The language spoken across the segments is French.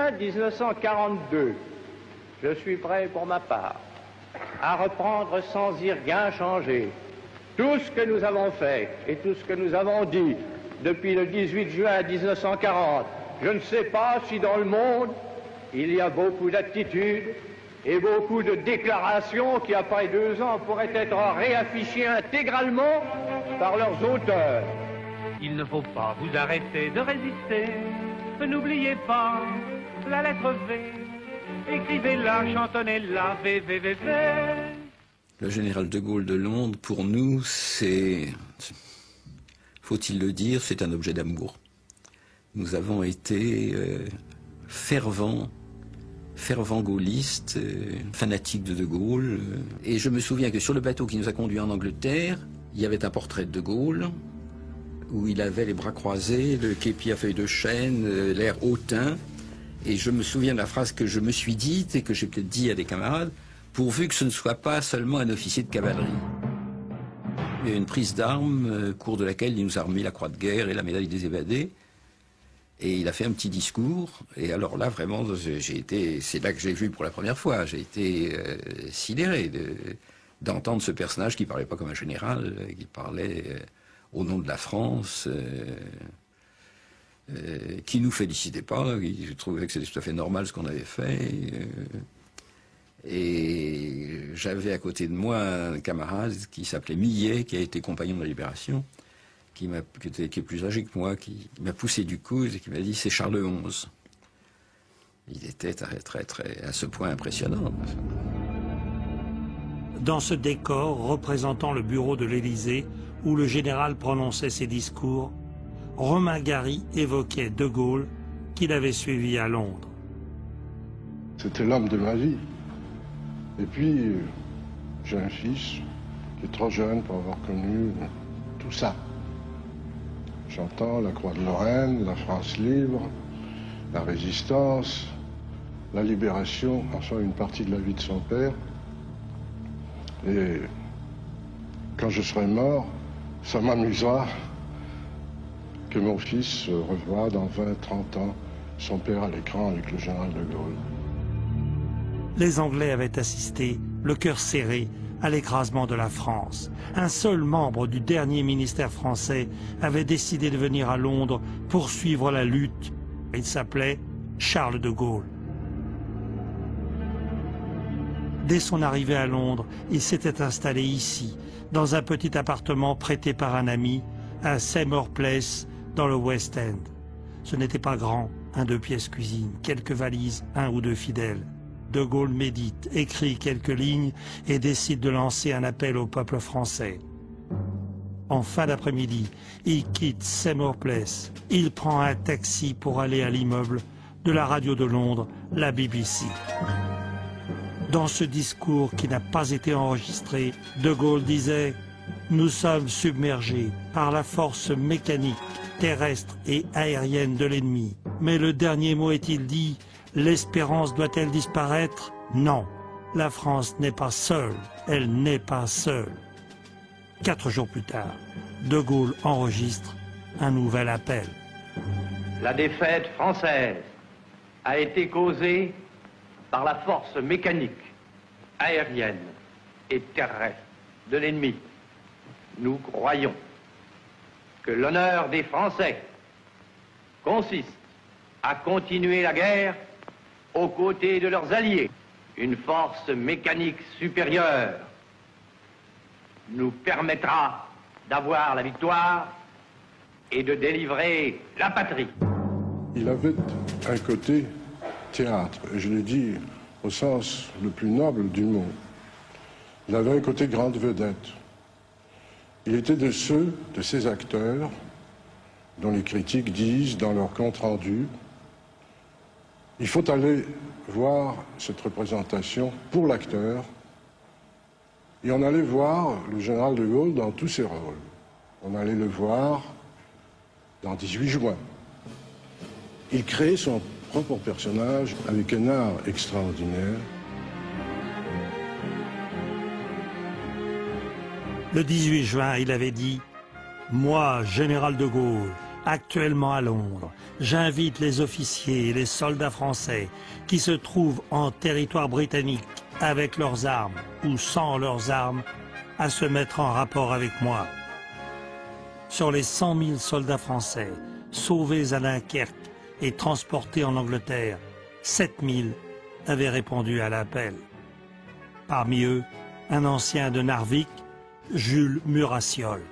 juin 1942, je suis prêt pour ma part à reprendre sans y rien changer tout ce que nous avons fait et tout ce que nous avons dit depuis le 18 juin 1940. Je ne sais pas si dans le monde, il y a beaucoup d'attitudes et beaucoup de déclarations qui, après 2 ans, pourraient être réaffichées intégralement par leurs auteurs. Il ne faut pas vous arrêter de résister. N'oubliez pas la lettre V. Écrivez-la, chantonnez-la, V, V, V, V. Le général de Gaulle de Londres, pour nous, c'est, faut-il le dire, c'est un objet d'amour. Nous avons été fervents gaullistes, fanatiques de Gaulle. Et je me souviens que sur le bateau qui nous a conduits en Angleterre, il y avait un portrait de Gaulle, où il avait les bras croisés, le képi à feuilles de chêne, l'air hautain. Et je me souviens de la phrase que je me suis dite, et que j'ai peut-être dit à des camarades, pourvu que ce ne soit pas seulement un officier de cavalerie. Il y a eu une prise d'armes, au cours de laquelle il nous a remis la croix de guerre et la médaille des évadés. Et il a fait un petit discours, et alors là, vraiment, c'est là que j'ai vu pour la première fois, j'ai été sidéré d'entendre ce personnage qui parlait pas comme un général, qui parlait au nom de la France, qui nous félicitait pas, qui trouvait que c'était tout à fait normal ce qu'on avait fait. Et j'avais à côté de moi un camarade qui s'appelait Millet, qui a été compagnon de la Libération, qui est plus âgé que moi, qui m'a poussé du coude et qui m'a dit « c'est Charles XI ». Il était très, à ce point impressionnant. Dans ce décor représentant le bureau de l'Élysée, où le général prononçait ses discours, Romain Gary évoquait De Gaulle, qu'il avait suivi à Londres. C'était l'homme de ma vie. Et puis, j'ai un fils qui est trop jeune pour avoir connu tout ça. J'entends la Croix de Lorraine, la France libre, la résistance, la libération, enfin une partie de la vie de son père. Et quand je serai mort, ça m'amusera que mon fils revoie dans 20-30 ans son père à l'écran avec le général de Gaulle. Les Anglais avaient assisté, le cœur serré, à l'écrasement de la France. Un seul membre du dernier ministère français avait décidé de venir à Londres pour suivre la lutte. Il s'appelait Charles de Gaulle. Dès son arrivée à Londres, il s'était installé ici, dans un petit appartement prêté par un ami, à Seymour Place, dans le West End. Ce n'était pas grand, 1 2 pièces cuisine, quelques valises, 1 ou 2 fidèles. De Gaulle médite, écrit quelques lignes et décide de lancer un appel au peuple français. En fin d'après-midi, il quitte Seymour Place. Il prend un taxi pour aller à l'immeuble de la radio de Londres, la BBC. Dans ce discours qui n'a pas été enregistré, De Gaulle disait « Nous sommes submergés par la force mécanique, terrestre et aérienne de l'ennemi. Mais le dernier mot est-il dit ? L'espérance doit-elle disparaître ? Non. La France n'est pas seule. Elle n'est pas seule. » 4 jours plus tard, De Gaulle enregistre un nouvel appel. La défaite française a été causée par la force mécanique, aérienne et terrestre de l'ennemi. Nous croyons que l'honneur des Français consiste à continuer la guerre aux côtés de leurs alliés. Une force mécanique supérieure nous permettra d'avoir la victoire et de délivrer la patrie. Il avait un côté théâtre, et je l'ai dit au sens le plus noble du mot. Il avait un côté grande vedette. Il était de ces acteurs dont les critiques disent dans leur compte-rendu « Il faut aller voir cette représentation pour l'acteur » et on allait voir le général de Gaulle dans tous ses rôles. On allait le voir dans 18 juin. Il créait son propre personnage avec un art extraordinaire. Le 18 juin, il avait dit « Moi, général de Gaulle, Actuellement à Londres, j'invite les officiers et les soldats français qui se trouvent en territoire britannique avec leurs armes ou sans leurs armes à se mettre en rapport avec moi. Sur les 100 000 soldats français sauvés à Dunkerque et transportés en Angleterre, 7 000 avaient répondu à l'appel. Parmi eux, un ancien de Narvik, Jules Murassiol.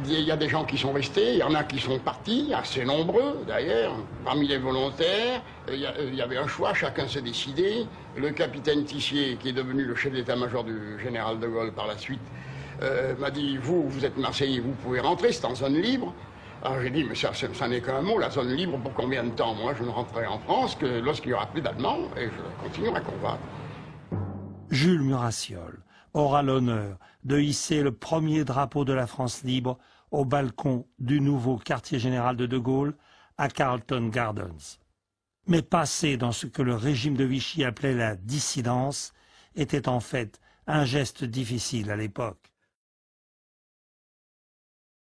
Il y a des gens qui sont restés, il y en a qui sont partis, assez nombreux d'ailleurs. Parmi les volontaires, il y avait un choix, chacun s'est décidé. Le capitaine Tissier, qui est devenu le chef d'état-major du général de Gaulle par la suite, m'a dit, vous êtes Marseillais, vous pouvez rentrer, c'est en zone libre. Alors j'ai dit, mais ça n'est qu'un mot, la zone libre, pour combien de temps? Moi, je ne rentrerai en France que lorsqu'il y aura plus d'Allemands, et je continuerai à combattre. Jules Murassiol aura l'honneur de hisser le premier drapeau de la France libre au balcon du nouveau quartier général de Gaulle à Carlton Gardens. Mais passer dans ce que le régime de Vichy appelait la dissidence était en fait un geste difficile à l'époque.